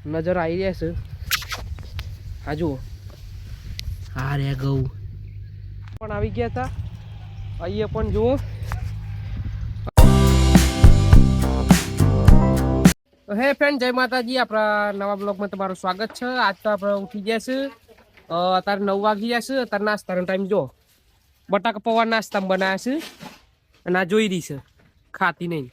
નજર આવી રહ્યા છે. હા જુઓ, હા રે ઘઉં પણ આવી ગયા હતા. અહીંયા પણ જુઓ. હે ફ્રેન્ડ, જય માતાજી. આપણા નવા બ્લોગમાં તમારું સ્વાગત છે. આજ તો આપણે ઉઠી ગયા છે. અત્યારે 9 વાગી ગયા છે. અત્યારે નાસ્તાનો ટાઈમ જો બટાકા પૌવા નાસ્તામાં બનાવ્યા છે. અને આ જોઈ રહી છે ખાતી નહીં.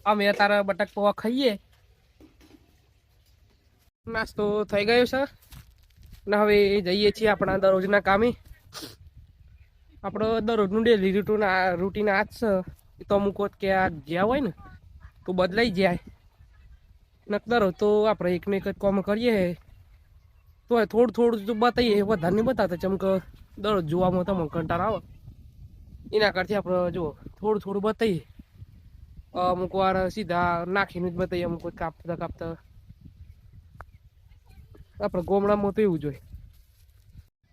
અમે અત્યારે બટાકા પૌવા ખાઈએ. નાસ્તો થઈ ગયો છે ને હવે જઈએ છીએ આપણા દરરોજના કામે. આપણો દરરોજનું ડેલી રૂટીન આ જ છે. તો અમુક વખત કે આ ગયા હોય ને તો બદલાઈ જાય. નકદરો તો આપણે એકને એક જ કામ કરીએ તો થોડું તો બતાવીએ, વધારે નહીં બતાવતા. ચમક દરરોજ જોવામાં તમને કંટાળો આવે. એના કરતી આપણે જુઓ થોડું બતાવીએ. અમુક વાર સીધા નાખીને જ બતાવીએ, અમુક કાપતા આપણે ગોમડામાં તો એવું જોઈએ.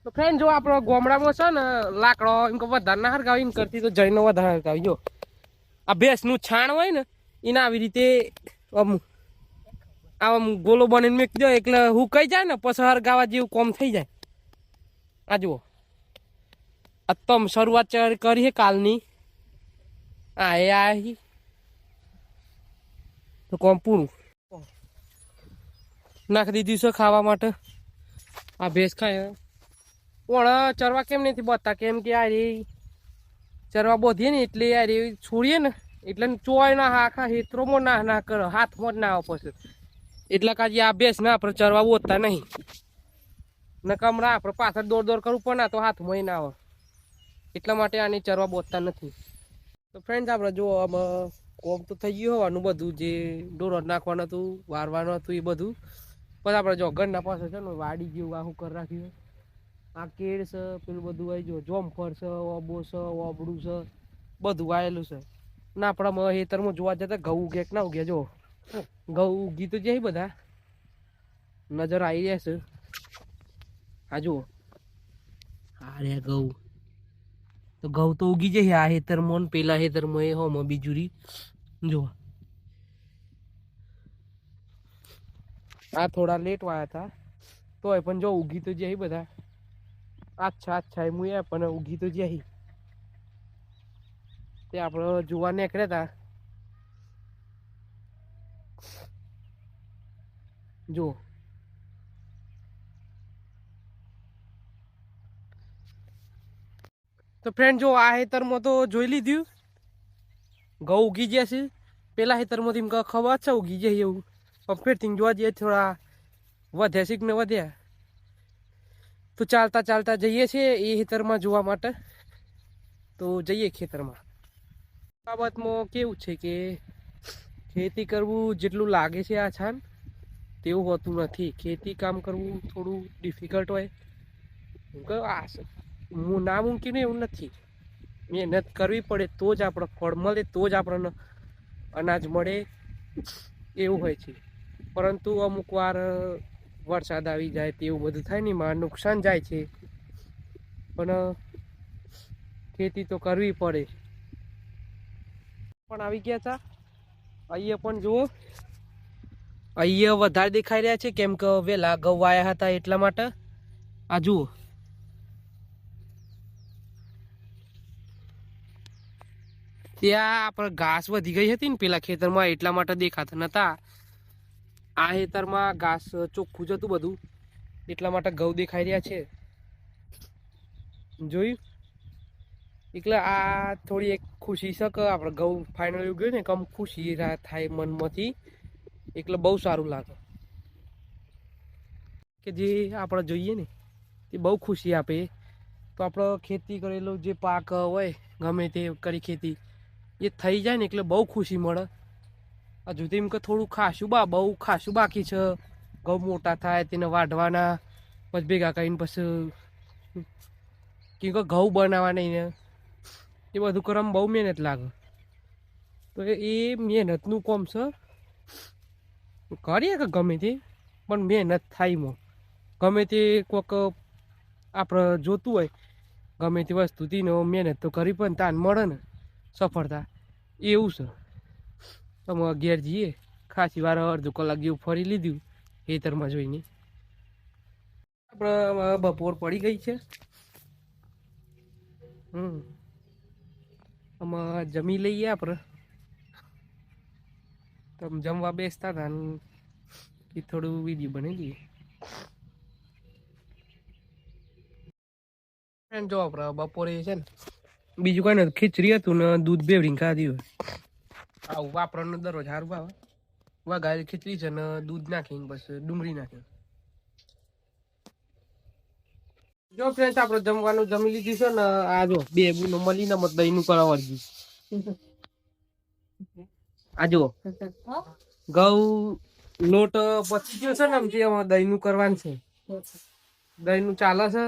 તો ફ્રેન્ડ, જો આપણો ગોમડામાં છે ને લાકડો એમ કે વધારે ના હરગાવી એમ કરતી તો જઈને વધારે હરગાવી. જો આ ભેંસનું છાણ હોય ને એને આવી રીતે આમ ગોલો બનીને મેક દો એટલે હુકાઈ જાય ને પછી હરગાવા જેવું કોમ થઈ જાય. આ જુઓ, તમ શરૂઆત કરી છે કાલની. આ તો કોમ પૂરું નાખી દીધું છે ખાવા માટે. આ ભેંસ ખાય પણ ચરવા કેમ નથી બતા, કેમ કે આ રે ચરવા બોધીએ ને એટલે આ રે છોડીએ ને એટલે ચોય ના આખા હેતરોમાં ના કરે, હાથમાં જ ના આવે પછી. એટલે કાજે આ ભેંસ ના આપણે ચરવા બોધતા નહીં. નકમરા આપણે પાછળ દોડ કરવું પણ ના તો હાથમાં ના આવે. એટલા માટે આને ચરવા બોધતા નથી. તો ફ્રેન્ડ, આપણે જો કોમ તો થઈ ગયું હોવાનું બધું. જે ડોર નાખવાનું હતું, વારવાનું હતું, એ બધું. પછી આપણે જો ઘરના પાસે છે ને વાડી જેવું આખું કરી રાખ્યું. આ કેળ છે, પેલું બધું આવી જો જોમફળ છે, ઓબો છે, ઓબડું છે, બધું વાયેલું છે. ના આપણા હેતરમાં જોવા જતા ઘઉં ઉગ્યા કે ના ઉગ્યા. જો ઘઉં ઉગી તો જાય બધા, નજર આવી રહ્યા છે. હા જુઓ, હા રે ઘઉં તો ઘઉં તો ઉગી જાય આ હેતરમાં. પેલા હેતરમાં એ હોમાં બીજુરી જો આ થોડા લેટ વાયા હતા તોય પણ જો ઉગી તો જાય બધા. અચ્છા હું એ પણ ઉગી તો જાય. તે આપણે જોવા નીકળ્યા હતા. જો તો ફ્રેન્ડ, જો આ હેતરમાં તો જોઈ લીધું ઘઉં ઉગી ગયા છે. પેલા હેતરમાંથી ખબર છે ઉગી જાય એવું. ફેરથી જોવા જઈએ થોડા વધ્યા શીખ ને વધ્યા તો ચાલતા જઈએ છીએ એ ખેતરમાં જોવા માટે. તો જઈએ ખેતરમાં. બાબતમાં કેવું છે કે ખેતી કરવું જેટલું લાગે છે આછાન તેવું હોતું નથી. ખેતી કામ કરવું થોડું ડિફિકલ્ટ હોય. નામુમકિન એવું નથી. મહેનત કરવી પડે તો જ આપણે ફળ મળે, તો જ આપણને અનાજ મળે એવું હોય છે. પરંતુ અમુક વાર વરસાદ આવી જાય તેવું બધું થાય ને માં નુકસાન જાય છે. પણ ખેતી તો કરવી પડે. પણ આવી ગયા હતા. અહીંયા પણ જુઓ, અહીંયા વધારે દેખાઈ રહ્યા છે કેમ કે વેલા ઘઉં વાયા હતા એટલા માટે. આ જુઓ, ત્યાં આપણે ઘાસ વધી ગઈ હતી ને પેલા ખેતરમાં એટલા માટે દેખાતા નતા. આ ખેતરમાં ઘાસ ચોખ્ખું જ હતું બધું એટલા માટે ઘઉં દેખાઈ રહ્યા છે. જોયું એટલે આ થોડી એક ખુશી છે કે આપણે ઘઉં ફાઇનલ ઉગ્યું ને કમ ખુશી થાય મનમાંથી. એટલે બહુ સારું લાગે કે જે આપણે જોઈએ ને એ બહુ ખુશી આપે. તો આપણે ખેતી કરેલો જે પાક હોય ગમે તે કરી ખેતી એ થઈ જાય ને એટલે બહુ ખુશી મળે. હજુ તો એમ કે થોડું બહુ ખાસું બાકી છે. ઘઉં મોટા થાય તેને વાઢવાના પછી ભેગા કરીને પછી કેમ કે ઘઉં બનાવવાના ને એ બધું કરવામાં બહુ મહેનત લાગે. તો એ મહેનતનું કામ છે. કરીએ કે ગમે તે પણ મહેનત થાય એમાં. ગમે તે કોઈક આપણે જોતું હોય ગમે તે વસ્તુ તેનો મહેનત તો કરી પણ તાન મળે ને સફળતા એવું છે. તમે ઘેર જઈએ ખાસી વાર અડધો કલાક જેવું ફરી લીધું ખેતરમાં જોઈને આપણે બપોર પડી ગઈ છે. આમાં જમી લઈએ આપણે. તમે જમવા બેસતા હતા કે થોડું વિડીયો બની લઈએ. જો આપણે બપોરે છે ને બીજું કઈ નથી, ખીચડી હતું ને દૂધ બેવડીને ખાધી હોય. આવું વાપરવાનું દરરોજ સારું આવે. વઘારેલી ખીચડી છે ને દૂધ નાખીને બસ ડુંગળી નાખી. જો ફ્રેન્ડ આપણે જમવાનું જમી લીધું છે ને. આ જો બે બુનો મળીને દહીંનું કરવા વળગી. આ જો ઘઉં લોટ પચી ગયો છે ને આમ જે દહીંનું કરવાનું છે. દહીંનું ચાલે છે.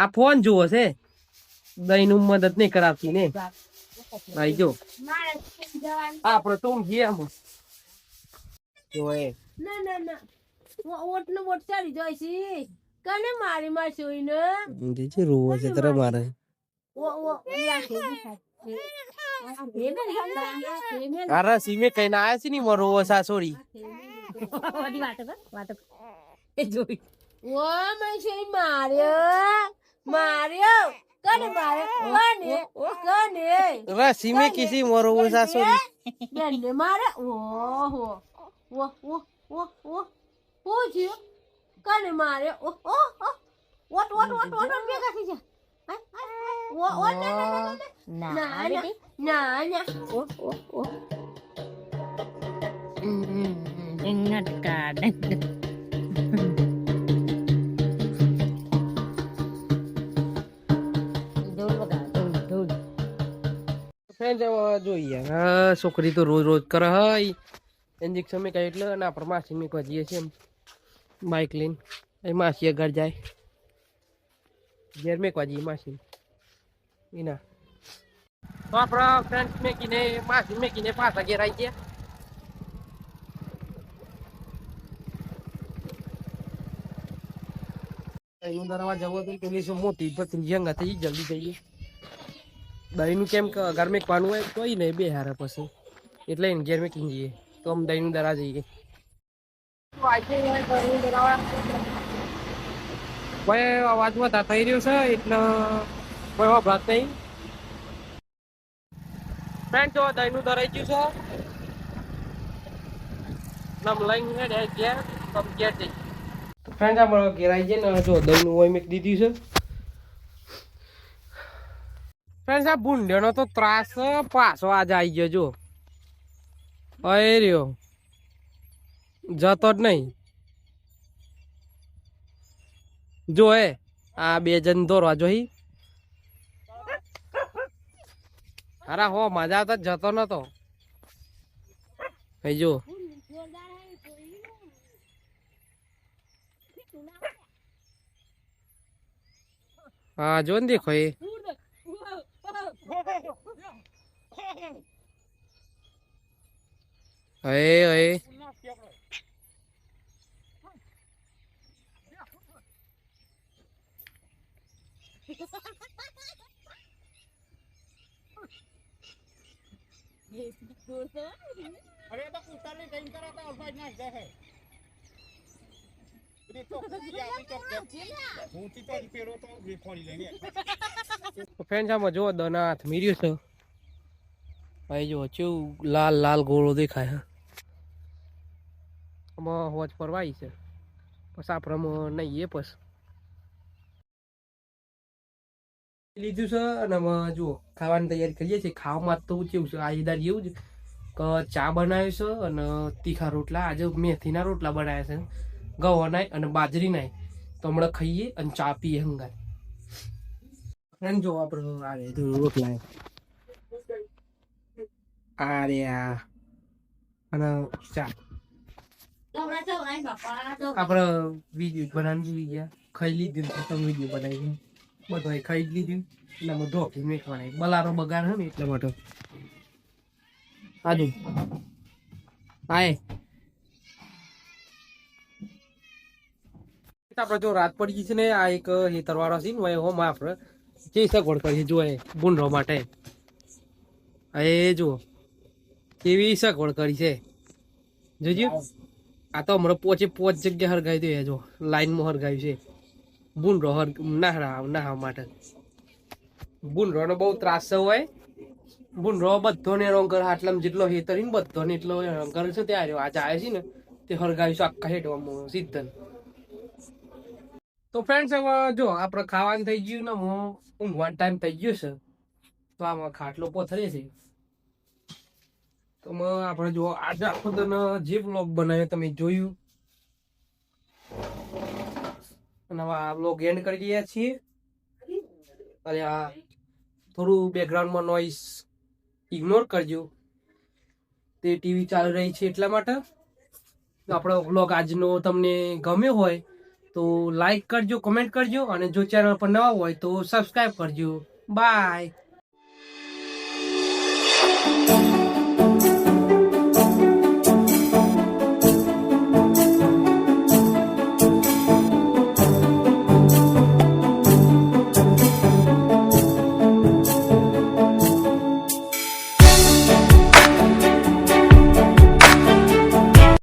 આ ફોન જુઓ છે, દહીંનું મદદ નહીં કરાવતી ને. ભાઈ જો આપણે તો ઊંઘીએ આમ જો એ ઓટ નું બોટ ચડી જાય છે. કને મારી માં જોઈને જે રોવો છે તરે મારે. અરે સીમે કઈ ના આયા છે ની મરો સાસોરી. ઓ મેં છે માર્યો માર્યો કને માર્યો કને રે સીમે કિસી મરો સાસોરી બેને મારે ઓહો ઓ ઓ ઓ ઓ પૂછ્યું કને માર્યો ઓ ઓ વોટ વોટ વોટ વોટ ભેગા થઈ જા ઓ ઓ ના ના ના ઓ ઓ ઓ ingat kan જોઈએ છોકરી તો રોજ રોજ કરે હઈ ઇન્જેક્શન મેં કઈ એટલે ના પર માસી મેં જઈએ છે બાઇક લઈને એ માસી ઘર જાય ઘેર મેકવા જઈએ માસી એના તો આપણા ફ્રેન્ડ મેકીને માસી મેકીને પાછા ઘેર આવી ગયા. દરવા જવો તો પેલી મોટી પતરી જંગા થઈ જલ્દી જઈએ. દહીંનું કેમ કે ઘર મેકવાનું હોય તો ને બે હારે પછી એટલે એને ઘેર મેકી જઈએ તો આમ દહીંનું દરા જઈએ. ભાઈ અવાજ વધારે થઈ રહ્યો છે એટલે કોઈ વાત નહીં. ફ્રેન્ડ જો દહીંનું દરાઈ ગયું છે. નમ લઈને ઘેર તમે ઘેર જઈએ. ફ્રેન્ડ આપણે ઘેર આવી જાય ને જો દહીંનું હોય મેક દીધી છે. ફ્રેન્ડ આ ભૂંડેનો તો ત્રાસ પાછો આજે આવી ગયો જો. અરે રહ્યો જતો જ નહીં જો એ આ બે જણ દોરવા જોઈ. અરે હો મજા આવતા જતો નતો ભાઈ જો. હા જો ને દેખો એ અરે तो कुत्ता ने कहीं करा था और भाई ना है ये तो या तो ऊंची तो पेरो तो ये खोली लेंगे. ફ્રેન્ડ આમાં જો દના હાથ મીર્યું છે ભાઈ જો કેવું લાલ લાલ ગોળો દેખાય. હા આમાં હોજ પરવાઈ છે પછી આપણે નહીં એ પછી લીધું છે અને આમાં જુઓ ખાવાની તૈયારી કરીએ છીએ. ખાવામાં તો કેવું છે આઈદાર જેવું જ કે ચા બનાવ્યું છે અને તીખા રોટલા. આજે મેથીના રોટલા બનાવ્યા છે ગવાના અને બાજરી નાય તો હમણાં ખાઈએ અને ચા પીએ હંગાય. ફ્રેન્ડ જો આપણે આ રોટલા આ રે અને ચા આપણે વિડીયો બનાવી ગયા ખાઈ લીધું તમે વિડીયો બનાવી બધા ખાઈ જ લીધું એટલે અમે ઢોકી મેકવાના બલારો બગાડ હે ને એટલા માટે. આજુ આય આપણે જો રાત પડી ગઈ છે ને આ એક હેતરવાળો છે ને હોમ આપણે જે સગવડ કરી જો એ ભૂંડવા માટે એ જુઓ કેવી સગવડ કરી છે. જોજો આ તો હમણાં પોચ જગ્યા હરગાઈ દે જો લાઈનમાં હરગાયું છે બુનરો નાહવા માટે બુનરોનો બહુ ત્રાસ હોય બુનરો બધોને રંગર હાટલામાં જેટલો હેતર ને બધોને એટલો રંગર છે ત્યાં રહ્યો આજે આવે છે ને તે હરગાયું છે આખા હેઠવામાં સીધન તો ફ્રેન્ડ્સ હવે જો આપણે ખાવાનું થઈ ગયું ને હું ઊંઘવાનો ટાઈમ થઈ ગયો છે તો આમાં ખાટલો પોથરે છે તો આપણે જો આજે આખો તને જે બ્લોગ બનાવ્યો તમે જોયું અને હવે આ બ્લોગ એન્ડ કરી રહ્યા છીએ અને આ થોડું બેકગ્રાઉન્ડમાં નોઈસ ઇગ્નોર કરજો તે ટીવી ચાલુ રહી છે એટલા માટે આપણો બ્લોગ આજનો તમને ગમ્યો હોય તો લાઈક કરજો કમેન્ટ કરજો અને જો ચેનલ પર નવા હોય તો સબસ્ક્રાઈબ કરજો બાય